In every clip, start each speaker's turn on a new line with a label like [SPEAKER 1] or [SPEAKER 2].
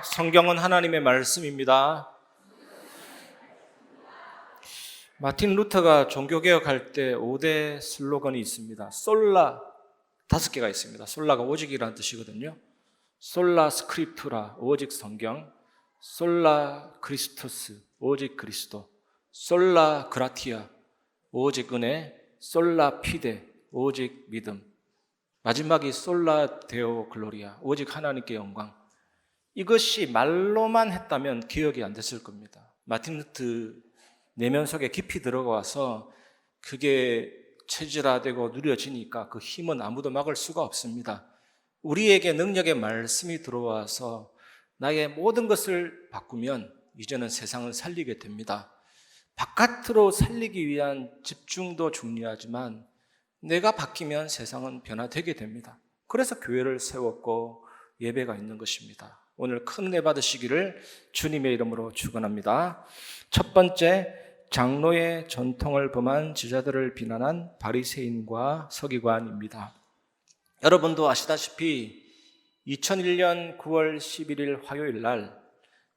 [SPEAKER 1] 성경은 하나님의 말씀입니다. 마틴 루터가 종교개혁할 때 5대 슬로건이 있습니다. 솔라, 5개가 있습니다. 솔라가 오직이라는 뜻이거든요. 솔라 스크립투라, 오직 성경. 솔라 크리스토스, 오직 그리스도. 솔라 그라티아, 오직 은혜. 솔라 피데, 오직 믿음. 마지막이 솔라 데오 글로리아, 오직 하나님께 영광. 이것이 말로만 했다면 기억이 안 됐을 겁니다. 마틴 루터 내면 속에 깊이 들어가서 그게 체질화되고 누려지니까 그 힘은 아무도 막을 수가 없습니다. 우리에게 능력의 말씀이 들어와서 나의 모든 것을 바꾸면 이제는 세상을 살리게 됩니다. 바깥으로 살리기 위한 집중도 중요하지만 내가 바뀌면 세상은 변화되게 됩니다. 그래서 교회를 세웠고 예배가 있는 것입니다. 오늘 큰 은혜 받으시기를 주님의 이름으로 축원합니다. 첫 번째, 장로의 전통을 범한 제자들을 비난한 바리새인과 서기관입니다. 여러분도 아시다시피 2001년 9월 11일 화요일 날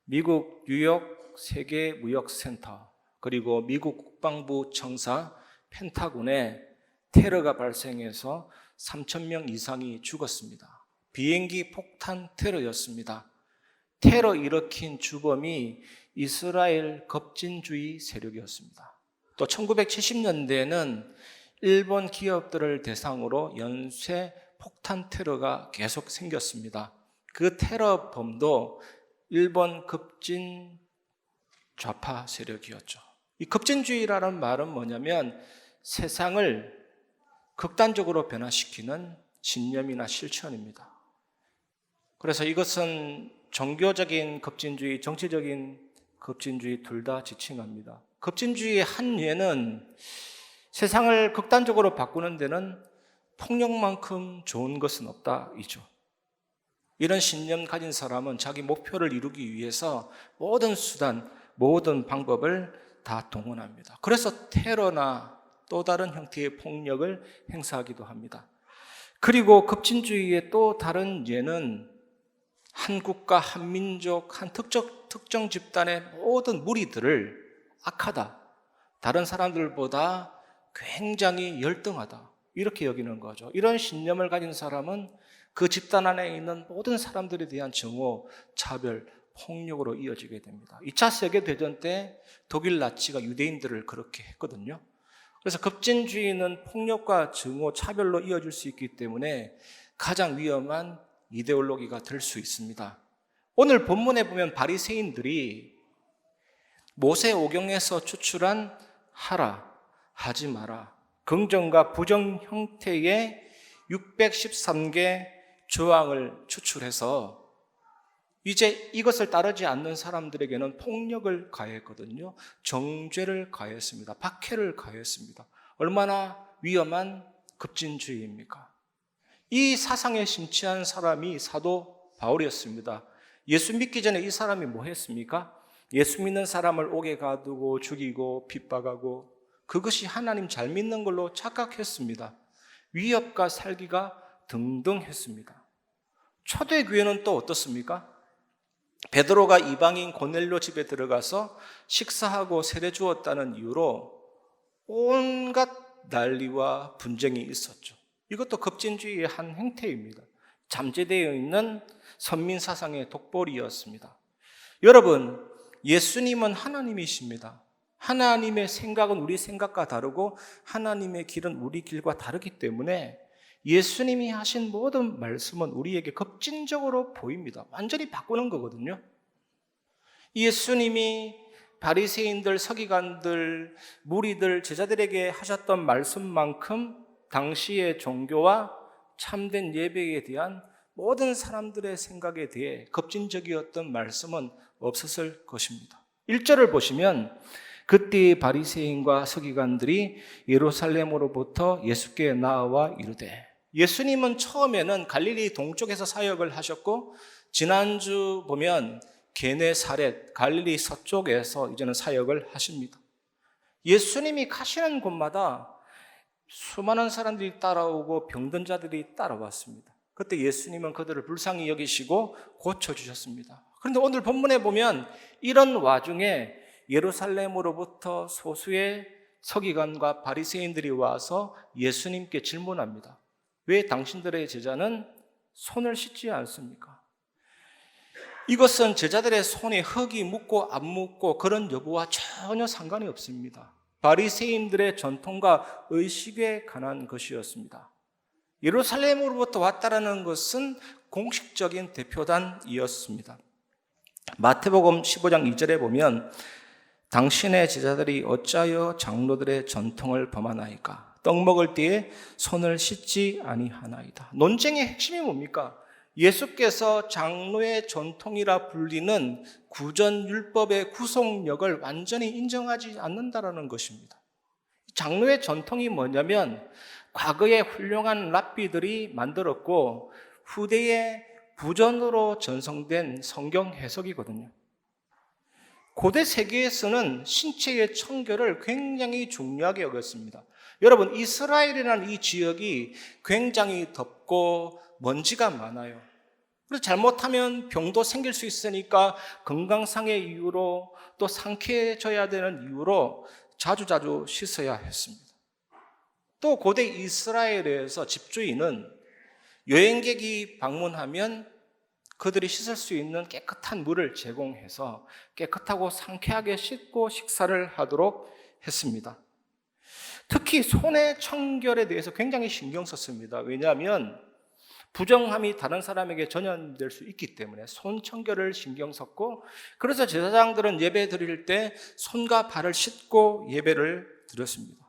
[SPEAKER 1] 미국 뉴욕 세계무역센터 그리고 미국 국방부 청사 펜타곤에 테러가 발생해서 3,000명 이상이 죽었습니다. 비행기 폭탄 테러였습니다. 테러 일으킨 주범이 이스라엘 급진주의 세력이었습니다. 또 1970년대에는 일본 기업들을 대상으로 연쇄 폭탄 테러가 계속 생겼습니다. 그 테러범도 일본 급진 좌파 세력이었죠. 이 급진주의라는 말은 뭐냐면 세상을 극단적으로 변화시키는 신념이나 실천입니다. 그래서 이것은 종교적인 급진주의, 정치적인 급진주의 둘 다 지칭합니다. 급진주의의 한 예는 세상을 극단적으로 바꾸는 데는 폭력만큼 좋은 것은 없다 이죠. 이런 신념 가진 사람은 자기 목표를 이루기 위해서 모든 수단, 모든 방법을 다 동원합니다. 그래서 테러나 또 다른 형태의 폭력을 행사하기도 합니다. 그리고 급진주의의 또 다른 예는 한 국가, 한 민족, 한 특정 집단의 모든 무리들을 악하다, 다른 사람들보다 굉장히 열등하다 이렇게 여기는 거죠. 이런 신념을 가진 사람은 그 집단 안에 있는 모든 사람들에 대한 증오, 차별, 폭력으로 이어지게 됩니다. 2차 세계대전 때 독일 나치가 유대인들을 그렇게 했거든요. 그래서 급진주의는 폭력과 증오, 차별로 이어질 수 있기 때문에 가장 위험한 이데올로기가 될 수 있습니다. 오늘 본문에 보면 바리새인들이 모세오경에서 추출한 하라, 하지 마라, 긍정과 부정 형태의 613개 조항을 추출해서 이제 이것을 따르지 않는 사람들에게는 폭력을 가했거든요. 정죄를 가했습니다. 박해를 가했습니다. 얼마나 위험한 급진주의입니까? 이 사상에 심취한 사람이 사도 바울이었습니다. 예수 믿기 전에 이 사람이 뭐 했습니까? 예수 믿는 사람을 옥에 가두고 죽이고 핍박하고 그것이 하나님 잘 믿는 걸로 착각했습니다. 위협과 살기가 등등했습니다. 초대교회는 또 어떻습니까? 베드로가 이방인 고넬료 집에 들어가서 식사하고 세례 주었다는 이유로 온갖 난리와 분쟁이 있었죠. 이것도 급진주의의 한 행태입니다. 잠재되어 있는 선민사상의 독보리였습니다. 여러분, 예수님은 하나님이십니다. 하나님의 생각은 우리 생각과 다르고 하나님의 길은 우리 길과 다르기 때문에 예수님이 하신 모든 말씀은 우리에게 급진적으로 보입니다. 완전히 바꾸는 거거든요. 예수님이 바리새인들, 서기관들, 무리들, 제자들에게 하셨던 말씀만큼 당시의 종교와 참된 예배에 대한 모든 사람들의 생각에 대해 급진적이었던 말씀은 없었을 것입니다. 1절을 보시면 그때 바리새인과 서기관들이 예루살렘으로부터 예수께 나와 이르되, 예수님은 처음에는 갈릴리 동쪽에서 사역을 하셨고 지난주 보면 게네사렛, 갈릴리 서쪽에서 이제는 사역을 하십니다. 예수님이 가시는 곳마다 수많은 사람들이 따라오고 병든 자들이 따라왔습니다. 그때 예수님은 그들을 불쌍히 여기시고 고쳐주셨습니다. 그런데 오늘 본문에 보면 이런 와중에 예루살렘으로부터 소수의 서기관과 바리새인들이 와서 예수님께 질문합니다. 왜 당신들의 제자는 손을 씻지 않습니까? 이것은 제자들의 손에 흙이 묻고 안 묻고 그런 여부와 전혀 상관이 없습니다. 바리새인들의 전통과 의식에 관한 것이었습니다. 예루살렘으로부터 왔다라는 것은 공식적인 대표단이었습니다. 마태복음 15장 2절에 보면 당신의 제자들이 어찌하여 장로들의 전통을 범하나이까? 떡 먹을 때에 손을 씻지 아니하나이다. 논쟁의 핵심이 뭡니까? 예수께서 장로의 전통이라 불리는 구전율법의 구속력을 완전히 인정하지 않는다라는 것입니다. 장로의 전통이 뭐냐면 과거에 훌륭한 랍비들이 만들었고 후대에 부전으로 전송된 성경 해석이거든요. 고대 세계에서는 신체의 청결을 굉장히 중요하게 여겼습니다. 여러분, 이스라엘이라는 이 지역이 굉장히 덥고 먼지가 많아요. 그래서 잘못하면 병도 생길 수 있으니까 건강상의 이유로 또 상쾌해져야 되는 이유로 자주자주 씻어야 했습니다. 또 고대 이스라엘에서 집주인은 여행객이 방문하면 그들이 씻을 수 있는 깨끗한 물을 제공해서 깨끗하고 상쾌하게 씻고 식사를 하도록 했습니다. 특히 손의 청결에 대해서 굉장히 신경 썼습니다. 왜냐하면 부정함이 다른 사람에게 전염될 수 있기 때문에 손 청결을 신경 썼고, 그래서 제사장들은 예배 드릴 때 손과 발을 씻고 예배를 드렸습니다.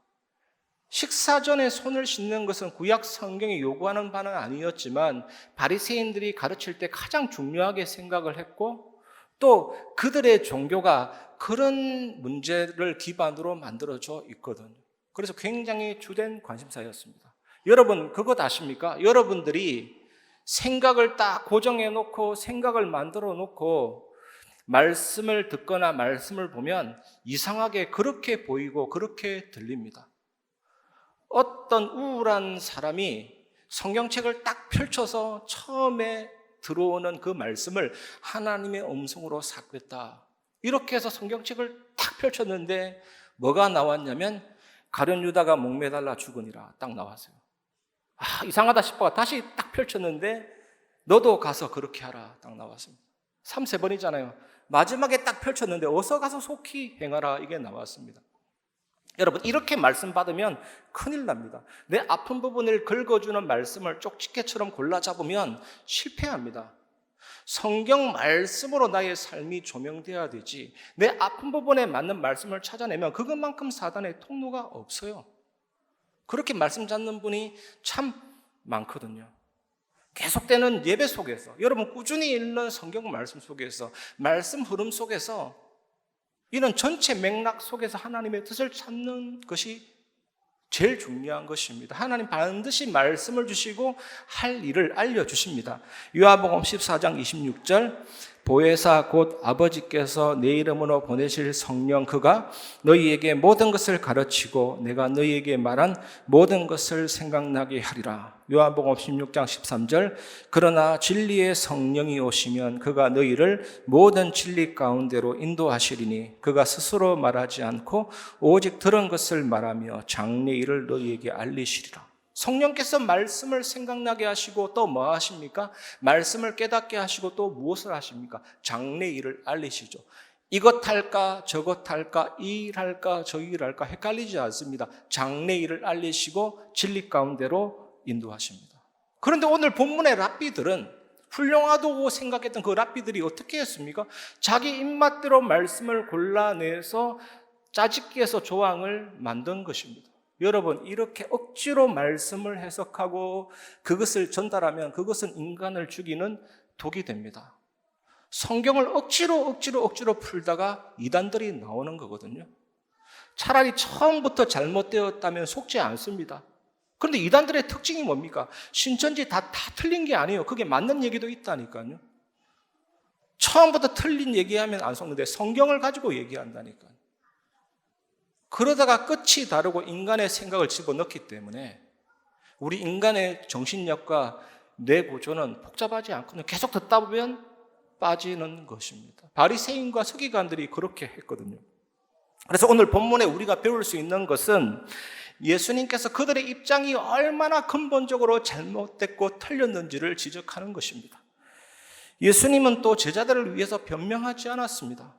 [SPEAKER 1] 식사 전에 손을 씻는 것은 구약 성경이 요구하는 바는 아니었지만 바리새인들이 가르칠 때 가장 중요하게 생각을 했고, 또 그들의 종교가 그런 문제를 기반으로 만들어져 있거든요. 그래서 굉장히 주된 관심사였습니다. 여러분, 그것 아십니까? 여러분들이 생각을 딱 고정해 놓고 생각을 만들어 놓고 말씀을 듣거나 말씀을 보면 이상하게 그렇게 보이고 그렇게 들립니다. 어떤 우울한 사람이 성경책을 딱 펼쳐서 처음에 들어오는 그 말씀을 하나님의 음성으로 삭혔다, 이렇게 해서 성경책을 딱 펼쳤는데 뭐가 나왔냐면 가룟 유다가 목매달라 죽으니라 딱 나왔어요. 이상하다 싶어 다시 딱 펼쳤는데 너도 가서 그렇게 하라 딱 나왔습니다. 3-4번이잖아요. 마지막에 딱 펼쳤는데 어서 가서 속히 행하라 이게 나왔습니다. 여러분, 이렇게 말씀 받으면 큰일 납니다. 내 아픈 부분을 긁어주는 말씀을 쪽집게처럼 골라 잡으면 실패합니다. 성경 말씀으로 나의 삶이 조명되어야 되지, 내 아픈 부분에 맞는 말씀을 찾아내면 그것만큼 사단의 통로가 없어요. 그렇게 말씀 잡는 분이 참 많거든요. 계속되는 예배 속에서, 여러분 꾸준히 읽는 성경 말씀 속에서, 말씀 흐름 속에서, 이런 전체 맥락 속에서 하나님의 뜻을 찾는 것이 제일 중요한 것입니다. 하나님 반드시 말씀을 주시고 할 일을 알려주십니다. 요한복음 14장 26절, 보혜사 곧 아버지께서 내 이름으로 보내실 성령 그가 너희에게 모든 것을 가르치고 내가 너희에게 말한 모든 것을 생각나게 하리라. 요한복음 16장 13절, 그러나 진리의 성령이 오시면 그가 너희를 모든 진리 가운데로 인도하시리니 그가 스스로 말하지 않고 오직 들은 것을 말하며 장래 일을 너희에게 알리시리라. 성령께서 말씀을 생각나게 하시고 또 뭐 하십니까? 말씀을 깨닫게 하시고 또 무엇을 하십니까? 장래 일을 알리시죠. 이것 할까 저것 할까 이 일 할까 저 일 할까 헷갈리지 않습니다. 장래 일을 알리시고 진리 가운데로 인도하십니다. 그런데 오늘 본문의 랍비들은, 훌륭하다고 생각했던 그 랍비들이 어떻게 했습니까? 자기 입맛대로 말씀을 골라내서 짜집기해서 조항을 만든 것입니다. 여러분, 이렇게 억지로 말씀을 해석하고 그것을 전달하면 그것은 인간을 죽이는 독이 됩니다. 성경을 억지로 풀다가 이단들이 나오는 거거든요. 차라리 처음부터 잘못되었다면 속지 않습니다. 그런데 이단들의 특징이 뭡니까? 신천지 다 틀린 게 아니에요. 그게 맞는 얘기도 있다니까요. 처음부터 틀린 얘기하면 안 속는데 성경을 가지고 얘기한다니까요. 그러다가 끝이 다르고 인간의 생각을 집어넣기 때문에 우리 인간의 정신력과 뇌 구조는 복잡하지 않거든요. 계속 듣다 보면 빠지는 것입니다. 바리새인과 서기관들이 그렇게 했거든요. 그래서 오늘 본문에 우리가 배울 수 있는 것은 예수님께서 그들의 입장이 얼마나 근본적으로 잘못됐고 틀렸는지를 지적하는 것입니다. 예수님은 또 제자들을 위해서 변명하지 않았습니다.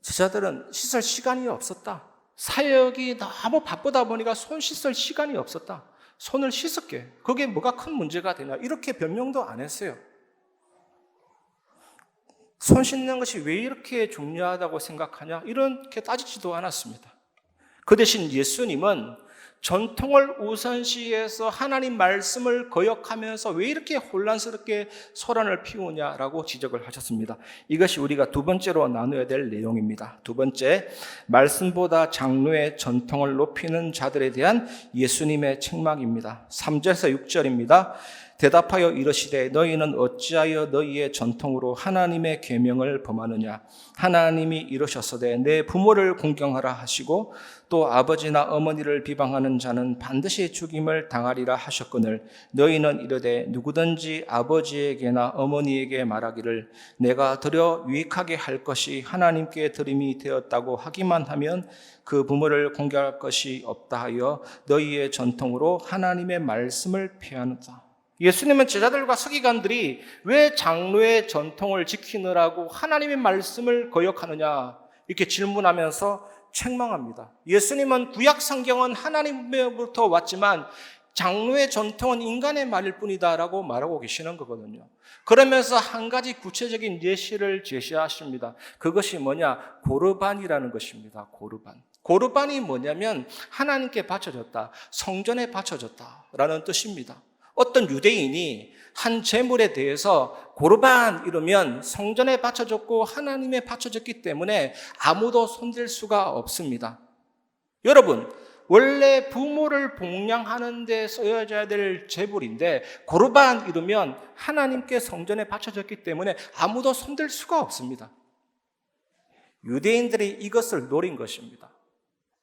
[SPEAKER 1] 제자들은 씻을 시간이 없었다. 사역이 너무 바쁘다 보니까 손 씻을 시간이 없었다. 손을 씻을게. 그게 뭐가 큰 문제가 되냐. 이렇게 변명도 안 했어요. 손 씻는 것이 왜 이렇게 중요하다고 생각하냐? 이렇게 따지지도 않았습니다. 그 대신 예수님은 전통을 우선시해서 하나님 말씀을 거역하면서 왜 이렇게 혼란스럽게 소란을 피우냐라고 지적을 하셨습니다. 이것이 우리가 두 번째로 나눠야 될 내용입니다. 두 번째, 말씀보다 장로의 전통을 높이는 자들에 대한 예수님의 책망입니다. 3절에서 6절입니다. 대답하여 이르시되 너희는 어찌하여 너희의 전통으로 하나님의 계명을 범하느냐. 하나님이 이르셨으되 내 부모를 공경하라 하시고 또 아버지나 어머니를 비방하는 자는 반드시 죽임을 당하리라 하셨거늘 너희는 이르되 누구든지 아버지에게나 어머니에게 말하기를 내가 드려 유익하게 할 것이 하나님께 드림이 되었다고 하기만 하면 그 부모를 공경할 것이 없다 하여 너희의 전통으로 하나님의 말씀을 폐하는다. 예수님은 제자들과 서기관들이 왜 장로의 전통을 지키느라고 하나님의 말씀을 거역하느냐 이렇게 질문하면서 책망합니다. 예수님은 구약 성경은 하나님으로부터 왔지만 장로의 전통은 인간의 말일 뿐이다라고 말하고 계시는 거거든요. 그러면서 한 가지 구체적인 예시를 제시하십니다. 그것이 뭐냐? 고르반이라는 것입니다. 고르반이 뭐냐면 하나님께 바쳐졌다, 성전에 바쳐졌다라는 뜻입니다. 어떤 유대인이 한 제물에 대해서 고르반 이러면 성전에 바쳐졌고 하나님에 바쳐졌기 때문에 아무도 손댈 수가 없습니다. 여러분, 원래 부모를 봉양하는 데 쓰여져야 될 제물인데 고르반 이러면 하나님께 성전에 바쳐졌기 때문에 아무도 손댈 수가 없습니다. 유대인들이 이것을 노린 것입니다.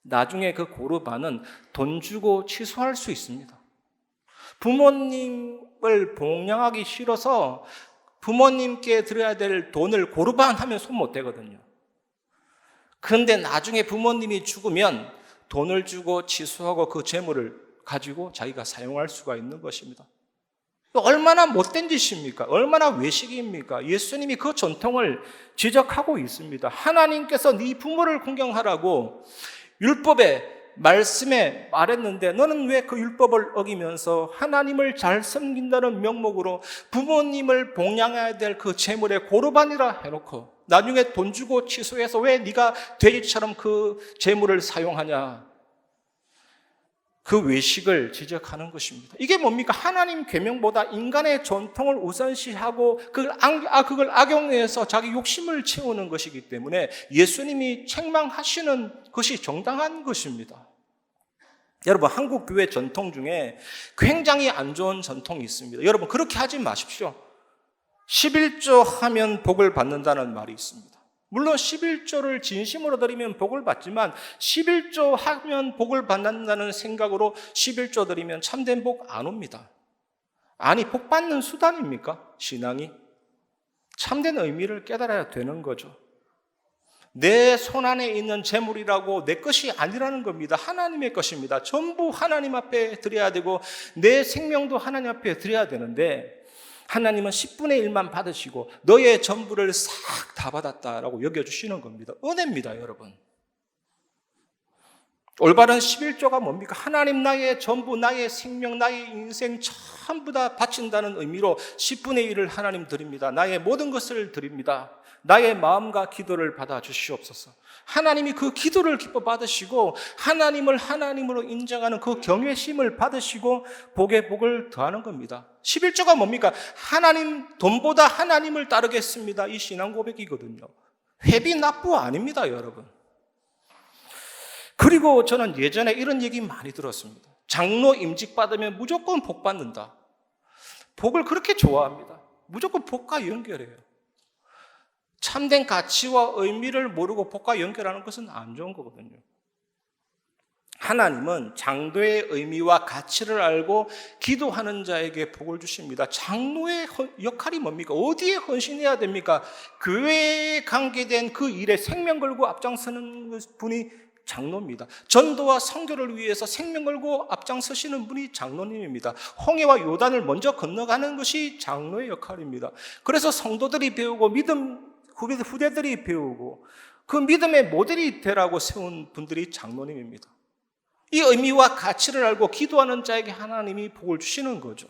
[SPEAKER 1] 나중에 그 고르반은 돈 주고 취소할 수 있습니다. 부모님을 봉양하기 싫어서 부모님께 드려야 될 돈을 고르반 하면 손 못 대거든요. 그런데 나중에 부모님이 죽으면 돈을 주고 취소하고 그 재물을 가지고 자기가 사용할 수가 있는 것입니다. 얼마나 못된 짓입니까? 얼마나 외식입니까? 예수님이 그 전통을 지적하고 있습니다. 하나님께서 네 부모를 공경하라고 율법에 말씀에 말했는데 너는 왜 그 율법을 어기면서 하나님을 잘 섬긴다는 명목으로 부모님을 봉양해야 될 그 재물에 고르반이라 해놓고 나중에 돈 주고 취소해서 왜 네가 돼지처럼 그 재물을 사용하냐. 그 외식을 지적하는 것입니다. 이게 뭡니까? 하나님 계명보다 인간의 전통을 우선시하고 그걸 악용해서 자기 욕심을 채우는 것이기 때문에 예수님이 책망하시는 것이 정당한 것입니다. 여러분, 한국 교회 전통 중에 굉장히 안 좋은 전통이 있습니다. 여러분, 그렇게 하지 마십시오. 11조 하면 복을 받는다는 말이 있습니다. 물론 11조를 진심으로 드리면 복을 받지만 11조 하면 복을 받는다는 생각으로 11조 드리면 참된 복 안 옵니다. 아니, 복 받는 수단입니까? 신앙이? 참된 의미를 깨달아야 되는 거죠. 내 손 안에 있는 재물이라고 내 것이 아니라는 겁니다. 하나님의 것입니다. 전부 하나님 앞에 드려야 되고 내 생명도 하나님 앞에 드려야 되는데 하나님은 10분의 1만 받으시고 너의 전부를 싹 다 받았다라고 여겨주시는 겁니다. 은혜입니다, 여러분. 올바른 11조가 뭡니까? 하나님 나의 전부, 나의 생명, 나의 인생 전부 다 바친다는 의미로 10분의 1을 하나님 드립니다. 나의 모든 것을 드립니다. 나의 마음과 기도를 받아 주시옵소서. 하나님이 그 기도를 기뻐 받으시고 하나님을 하나님으로 인정하는 그 경외심을 받으시고 복에 복을 더하는 겁니다. 11조가 뭡니까? 하나님, 돈보다 하나님을 따르겠습니다. 이 신앙 고백이거든요. 회비 납부 아닙니다, 여러분. 그리고 저는 예전에 이런 얘기 많이 들었습니다. 장로 임직 받으면 무조건 복 받는다. 복을 그렇게 좋아합니다. 무조건 복과 연결해요. 참된 가치와 의미를 모르고 복과 연결하는 것은 안 좋은 거거든요. 하나님은 장로의 의미와 가치를 알고 기도하는 자에게 복을 주십니다. 장로의 역할이 뭡니까? 어디에 헌신해야 됩니까? 교회에 관계된 그 일에 생명 걸고 앞장서는 분이 장로입니다. 전도와 선교를 위해서 생명 걸고 앞장서시는 분이 장로님입니다. 홍해와 요단을 먼저 건너가는 것이 장로의 역할입니다. 그래서 성도들이 배우고 후대들이 배우고 그 믿음의 모델이 되라고 세운 분들이 장로님입니다. 이 의미와 가치를 알고 기도하는 자에게 하나님이 복을 주시는 거죠.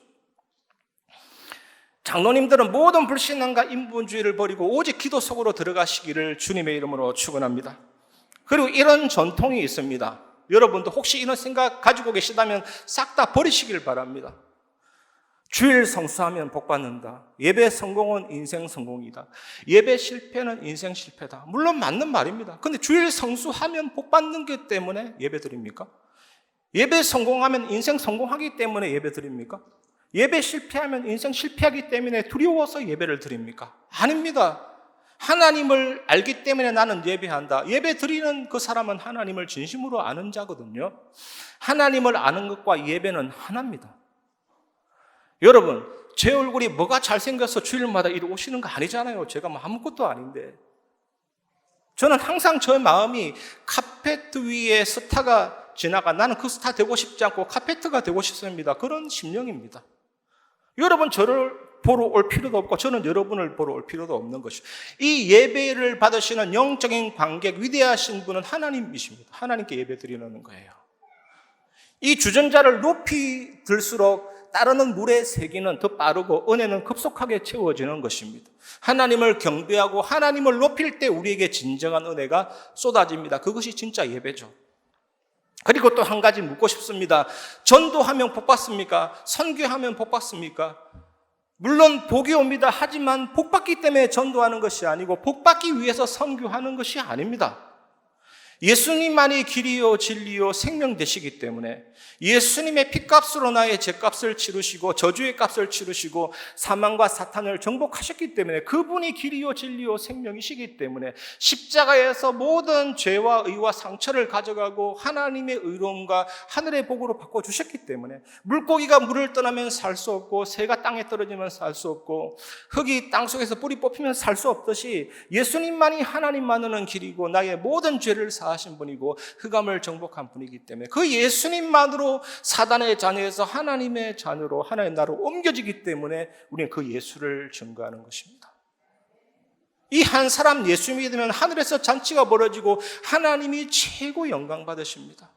[SPEAKER 1] 장로님들은 모든 불신앙과 인본주의를 버리고 오직 기도 속으로 들어가시기를 주님의 이름으로 축원합니다. 그리고 이런 전통이 있습니다. 여러분도 혹시 이런 생각 가지고 계시다면 싹 다 버리시길 바랍니다. 주일 성수하면 복 받는다. 예배 성공은 인생 성공이다. 예배 실패는 인생 실패다. 물론 맞는 말입니다. 근데 주일 성수하면 복 받는 것 때문에 예배 드립니까? 예배 성공하면 인생 성공하기 때문에 예배 드립니까? 예배 실패하면 인생 실패하기 때문에 두려워서 예배를 드립니까? 아닙니다. 하나님을 알기 때문에 나는 예배한다. 예배 드리는 그 사람은 하나님을 진심으로 아는 자거든요. 하나님을 아는 것과 예배는 하나입니다. 여러분, 제 얼굴이 뭐가 잘생겨서 주일마다 이리 오시는 거 아니잖아요. 제가 뭐 아무것도 아닌데. 저는 항상 저의 마음이 카페트 위에 스타가 지나가 나는 그 스타 되고 싶지 않고 카페트가 되고 싶습니다. 그런 심령입니다. 여러분 저를 보러 올 필요도 없고 저는 여러분을 보러 올 필요도 없는 것이죠. 이 예배를 받으시는 영적인 관객 위대하신 분은 하나님이십니다. 하나님께 예배 드리는 거예요. 이 주전자를 높이 들수록 따르는 물의 세기는 더 빠르고 은혜는 급속하게 채워지는 것입니다. 하나님을 경배하고 하나님을 높일 때 우리에게 진정한 은혜가 쏟아집니다. 그것이 진짜 예배죠. 그리고 또 한 가지 묻고 싶습니다. 전도하면 복 받습니까? 선교하면 복 받습니까? 물론 복이 옵니다. 하지만 복 받기 때문에 전도하는 것이 아니고 복 받기 위해서 선교하는 것이 아닙니다. 예수님만이 길이요 진리요 생명 되시기 때문에 예수님의 피값으로 나의 죄값을 치르시고 저주의 값을 치르시고 사망과 사탄을 정복하셨기 때문에 그분이 길이요 진리요 생명이시기 때문에 십자가에서 모든 죄와 의와 상처를 가져가고 하나님의 의로움과 하늘의 복으로 바꿔주셨기 때문에 물고기가 물을 떠나면 살 수 없고 새가 땅에 떨어지면 살 수 없고 흙이 땅속에서 뿌리 뽑히면 살 수 없듯이 예수님만이 하나님만은 길이고 나의 모든 죄를 사하신 분이고 흑암을 정복한 분이기 때문에 그 예수님만으로 사단의 자녀에서 하나님의 자녀로 하나의 나라로 옮겨지기 때문에 우리는 그 예수를 증거하는 것입니다. 이 한 사람 예수 믿으면 하늘에서 잔치가 벌어지고 하나님이 최고 영광 받으십니다.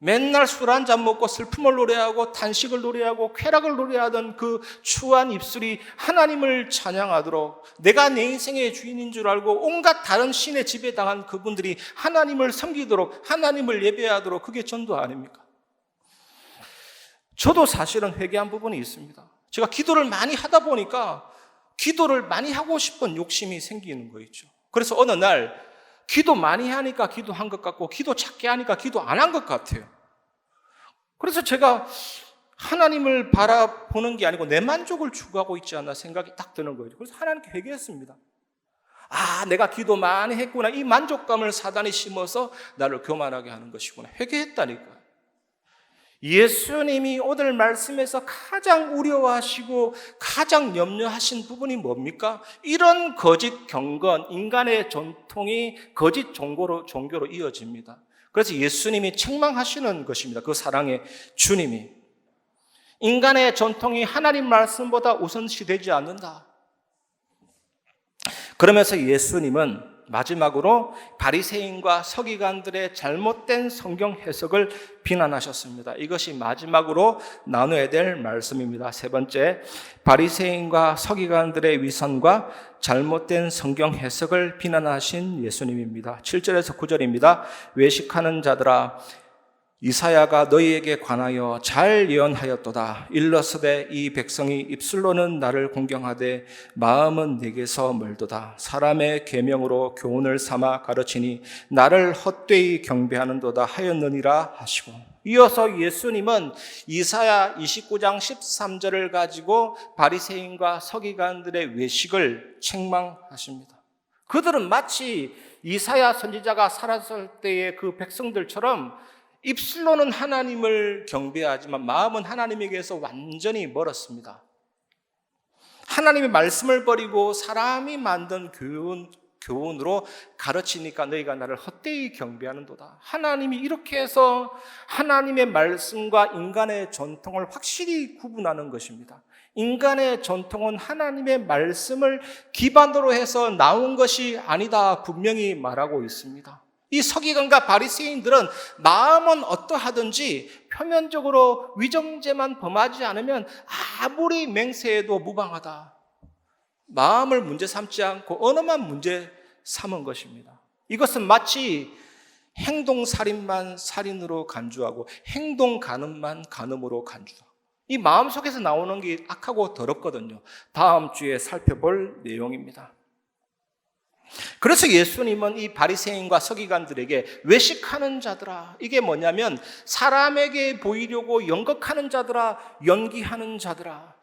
[SPEAKER 1] 맨날 술 한 잔 먹고 슬픔을 노래하고 탄식을 노래하고 쾌락을 노래하던 그 추한 입술이 하나님을 찬양하도록 내가 내 인생의 주인인 줄 알고 온갖 다른 신의 지배당한 그분들이 하나님을 섬기도록 하나님을 예배하도록 그게 전도 아닙니까? 저도 사실은 회개한 부분이 있습니다. 제가 기도를 많이 하다 보니까 기도를 많이 하고 싶은 욕심이 생기는 거 있죠. 그래서 어느 날 기도 많이 하니까 기도한 것 같고 기도 작게 하니까 기도 안 한 것 같아요. 그래서 제가 하나님을 바라보는 게 아니고 내 만족을 추구하고 있지 않나 생각이 딱 드는 거예요. 그래서 하나님께 회개했습니다. 아, 내가 기도 많이 했구나. 이 만족감을 사단이 심어서 나를 교만하게 하는 것이구나. 회개했다니까요. 예수님이 오늘 말씀에서 가장 우려하시고 가장 염려하신 부분이 뭡니까? 이런 거짓 경건, 인간의 전통이 거짓 종교로 이어집니다. 그래서 예수님이 책망하시는 것입니다. 그 사랑의 주님이. 인간의 전통이 하나님 말씀보다 우선시되지 않는다. 그러면서 예수님은 마지막으로 바리새인과 서기관들의 잘못된 성경 해석을 비난하셨습니다. 이것이 마지막으로 나눠야 될 말씀입니다. 세 번째, 바리새인과 서기관들의 위선과 잘못된 성경 해석을 비난하신 예수님입니다. 7절에서 9절입니다. 외식하는 자들아, 이사야가 너희에게 관하여 잘 예언하였도다. 일러스되 이 백성이 입술로는 나를 공경하되 마음은 내게서 멀도다. 사람의 계명으로 교훈을 삼아 가르치니 나를 헛되이 경배하는도다 하였느니라 하시고, 이어서 예수님은 이사야 29장 13절을 가지고 바리새인과 서기관들의 외식을 책망하십니다. 그들은 마치 이사야 선지자가 살았을 때의 그 백성들처럼 입술로는 하나님을 경배하지만 마음은 하나님에게서 완전히 멀었습니다. 하나님의 말씀을 버리고 사람이 만든 교훈으로 가르치니까 너희가 나를 헛되이 경배하는도다. 하나님이 이렇게 해서 하나님의 말씀과 인간의 전통을 확실히 구분하는 것입니다. 인간의 전통은 하나님의 말씀을 기반으로 해서 나온 것이 아니다 분명히 말하고 있습니다. 이 서기관과 바리새인들은 마음은 어떠하든지 표면적으로 위정죄만 범하지 않으면 아무리 맹세해도 무방하다. 마음을 문제 삼지 않고 언어만 문제 삼은 것입니다. 이것은 마치 행동살인만 살인으로 간주하고 행동간음만 간음으로 간주하고, 이 마음속에서 나오는 게 악하고 더럽거든요. 다음 주에 살펴볼 내용입니다. 그래서 예수님은 이 바리새인과 서기관들에게 외식하는 자들아, 이게 뭐냐면 사람에게 보이려고 연극하는 자들아, 연기하는 자들아.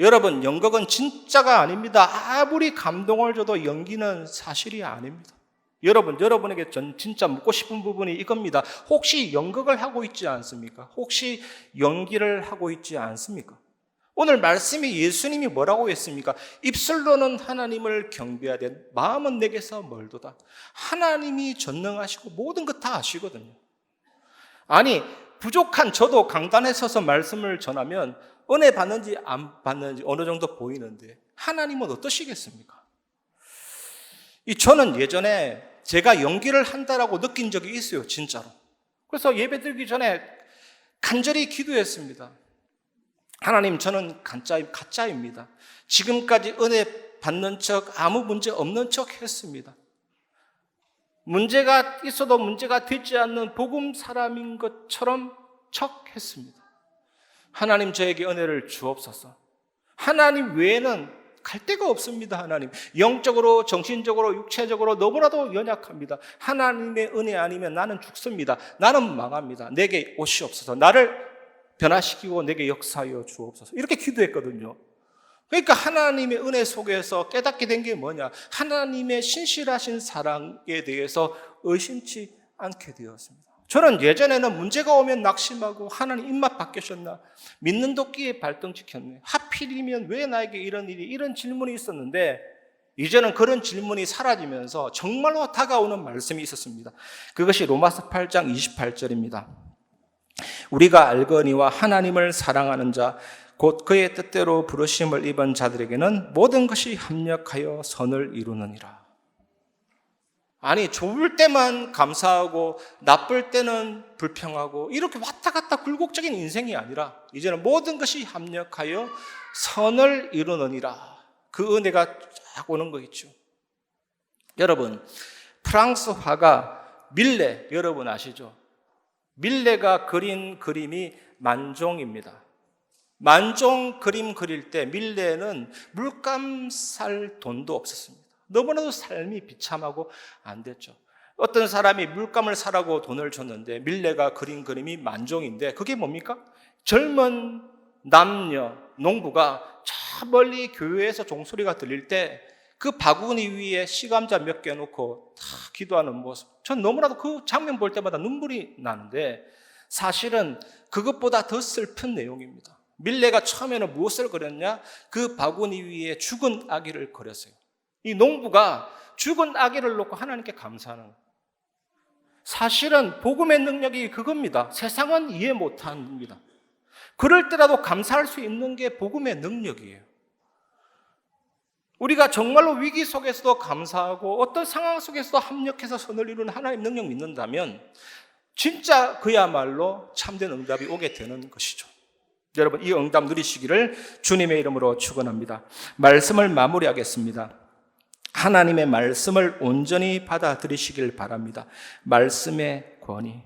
[SPEAKER 1] 여러분, 연극은 진짜가 아닙니다. 아무리 감동을 줘도 연기는 사실이 아닙니다. 여러분에게 전 진짜 묻고 싶은 부분이 이겁니다. 혹시 연극을 하고 있지 않습니까? 혹시 연기를 하고 있지 않습니까? 오늘 말씀이 예수님이 뭐라고 했습니까? 입술로는 하나님을 경배하되 마음은 내게서 멀도다. 하나님이 전능하시고 모든 것 다 아시거든요. 아니, 부족한 저도 강단에 서서 말씀을 전하면 은혜 받는지 안 받는지 어느 정도 보이는데 하나님은 어떠시겠습니까? 저는 예전에 제가 연기를 한다라고 느낀 적이 있어요, 진짜로. 그래서 예배 드리기 전에 간절히 기도했습니다. 하나님, 저는 가짜입니다. 지금까지 은혜 받는 척, 아무 문제 없는 척 했습니다. 문제가 있어도 문제가 되지 않는 복음 사람인 것처럼 척했습니다. 하나님, 저에게 은혜를 주옵소서. 하나님 외에는 갈 데가 없습니다. 하나님, 영적으로, 정신적으로, 육체적으로 너무나도 연약합니다. 하나님의 은혜 아니면 나는 죽습니다. 나는 망합니다. 내게 오시옵소서. 나를 변화시키고 내게 역사하여 주옵소서. 이렇게 기도했거든요. 그러니까 하나님의 은혜 속에서 깨닫게 된 게 뭐냐? 하나님의 신실하신 사랑에 대해서 의심치 않게 되었습니다. 저는 예전에는 문제가 오면 낙심하고 하나님 입맛 바뀌셨나? 믿는 도끼에 발등 찍혔네. 하필이면 왜 나에게 이런 일이, 이런 질문이 있었는데 이제는 그런 질문이 사라지면서 정말로 다가오는 말씀이 있었습니다. 그것이 로마서 8장 28절입니다. 우리가 알거니와 하나님을 사랑하는 자 곧 그의 뜻대로 부르심을 입은 자들에게는 모든 것이 합력하여 선을 이루느니라. 아니, 좋을 때만 감사하고 나쁠 때는 불평하고 이렇게 왔다 갔다 굴곡적인 인생이 아니라 이제는 모든 것이 합력하여 선을 이루느니라. 그 은혜가 쫙 오는 거 있죠. 여러분, 프랑스 화가 밀레, 여러분 아시죠? 밀레가 그린 그림이 만종입니다. 만종 그림 그릴 때 밀레는 물감 살 돈도 없었습니다. 너무나도 삶이 비참하고 안 됐죠. 어떤 사람이 물감을 사라고 돈을 줬는데 밀레가 그린 그림이 만종인데 그게 뭡니까? 젊은 남녀, 농부가 저 멀리 교회에서 종소리가 들릴 때 그 바구니 위에 시감자 몇 개 놓고 다 기도하는 모습, 전 너무나도 그 장면 볼 때마다 눈물이 나는데 사실은 그것보다 더 슬픈 내용입니다. 밀레가 처음에는 무엇을 그렸냐? 그 바구니 위에 죽은 아기를 그렸어요. 이 농부가 죽은 아기를 놓고 하나님께 감사하는 거예요. 사실은 복음의 능력이 그겁니다. 세상은 이해 못합니다. 그럴 때라도 감사할 수 있는 게 복음의 능력이에요. 우리가 정말로 위기 속에서도 감사하고 어떤 상황 속에서도 합력해서 선을 이루는 하나님의 능력 믿는다면 진짜 그야말로 참된 응답이 오게 되는 것이죠. 여러분, 이 응답 누리시기를 주님의 이름으로 축원합니다. 말씀을 마무리하겠습니다. 하나님의 말씀을 온전히 받아들이시길 바랍니다. 말씀의 권위.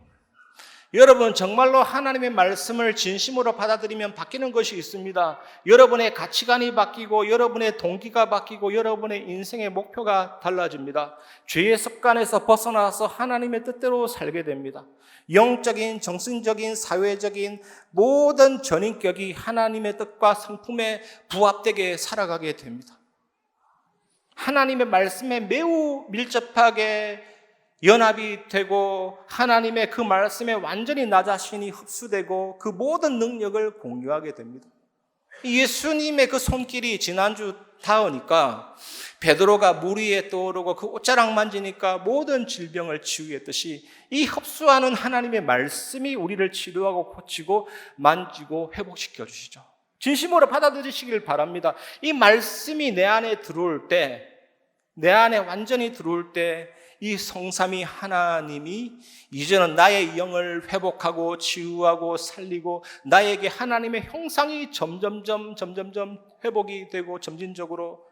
[SPEAKER 1] 여러분, 정말로 하나님의 말씀을 진심으로 받아들이면 바뀌는 것이 있습니다. 여러분의 가치관이 바뀌고 여러분의 동기가 바뀌고 여러분의 인생의 목표가 달라집니다. 죄의 습관에서 벗어나서 하나님의 뜻대로 살게 됩니다. 영적인, 정신적인, 사회적인 모든 전인격이 하나님의 뜻과 성품에 부합되게 살아가게 됩니다. 하나님의 말씀에 매우 밀접하게 연합이 되고 하나님의 그 말씀에 완전히 나 자신이 흡수되고 그 모든 능력을 공유하게 됩니다. 예수님의 그 손길이 지난주 닿으니까 베드로가 물 위에 떠오르고 그 옷자락 만지니까 모든 질병을 치유했듯이 이 흡수하는 하나님의 말씀이 우리를 치료하고 고치고 만지고 회복시켜 주시죠. 진심으로 받아들이시길 바랍니다. 이 말씀이 내 안에 들어올 때, 내 안에 완전히 들어올 때 이 성삼위 하나님이 이제는 나의 영을 회복하고 치유하고 살리고 나에게 하나님의 형상이 점점점 회복이 되고 점진적으로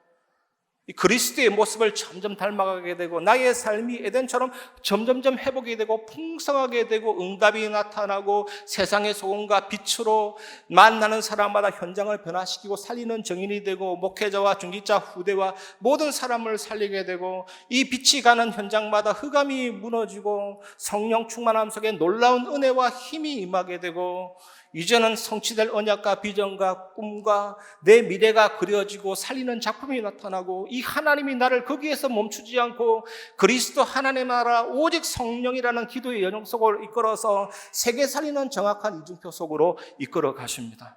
[SPEAKER 1] 이 그리스도의 모습을 점점 닮아가게 되고 나의 삶이 에덴처럼 점점점 회복이 되고 풍성하게 되고 응답이 나타나고 세상의 소금과 빛으로 만나는 사람마다 현장을 변화시키고 살리는 증인이 되고 목회자와 중직자 후대와 모든 사람을 살리게 되고 이 빛이 가는 현장마다 흑암이 무너지고 성령 충만함 속에 놀라운 은혜와 힘이 임하게 되고 이제는 성취될 언약과 비전과 꿈과 내 미래가 그려지고 살리는 작품이 나타나고 이 하나님이 나를 거기에서 멈추지 않고 그리스도 하나님의 나라 오직 성령이라는 기도의 연영 속으로 이끌어서 세계 살리는 정확한 이중표 속으로 이끌어 가십니다.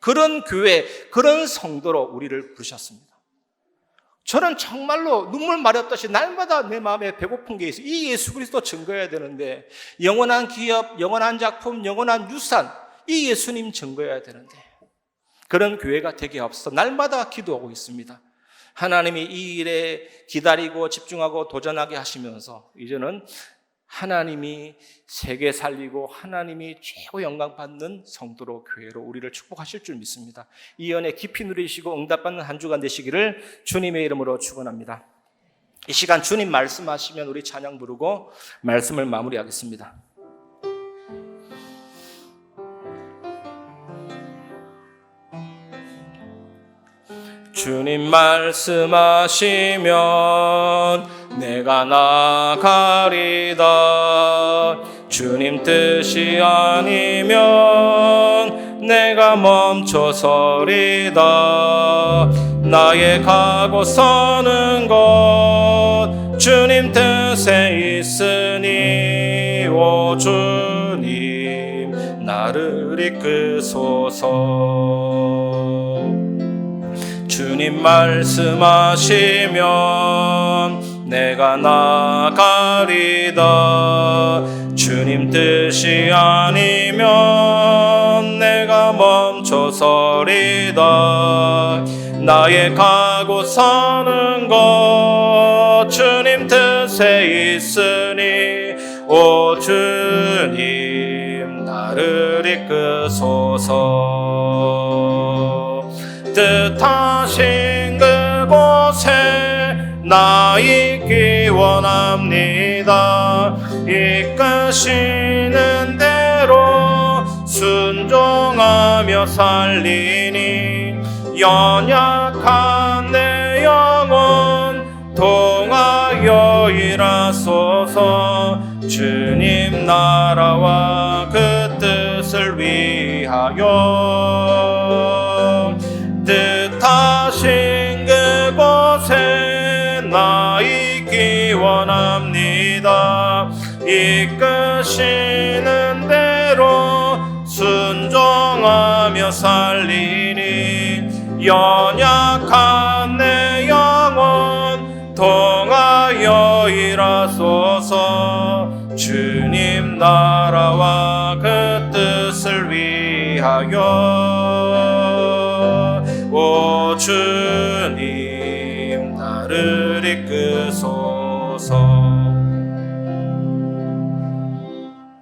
[SPEAKER 1] 그런 교회, 그런 성도로 우리를 부르셨습니다. 저는 정말로 눈물 마렵듯이 날마다 내 마음에 배고픈 게 있어요. 이 예수 그리스도 증거해야 되는데 영원한 기업, 영원한 작품, 영원한 유산 이 예수님 증거해야 되는데 그런 교회가 되게 없어 날마다 기도하고 있습니다. 하나님이 이 일에 기다리고 집중하고 도전하게 하시면서 이제는 하나님이 세계 살리고 하나님이 최고 영광 받는 성도로 교회로 우리를 축복하실 줄 믿습니다. 이 은혜 깊이 누리시고 응답받는 한 주간 되시기를 주님의 이름으로 축원합니다. 이 시간 주님 말씀하시면 우리 찬양 부르고 말씀을 마무리하겠습니다. 주님 말씀하시면 내가 나가리다. 주님 뜻이 아니면 내가 멈춰서리다. 나의 가고 서는 것 주님 뜻에 있으니 오 주님 나를 이끄소서. 주님 말씀하시면 내가 나가리다. 주님 뜻이 아니면 내가 멈춰서리다. 나의 가고 서는 것 주님 뜻에 있으니 오 주님 나를 이끄소서. 뜻하신 그곳에 나 있기 원합니다. 이끄시는 대로 순종하며 살리니 연약한 내 영혼 통하여 일하소서. 주님 나라와 그 뜻을 위하여 뜻하신 그곳에 나 있기 원합니다. 이끄시는 대로 순종하며 살리니 연약한 내 영혼 통하여 일하소서. 주님 나라와 그 뜻을 위하여 오 주님 나를 이끄소서.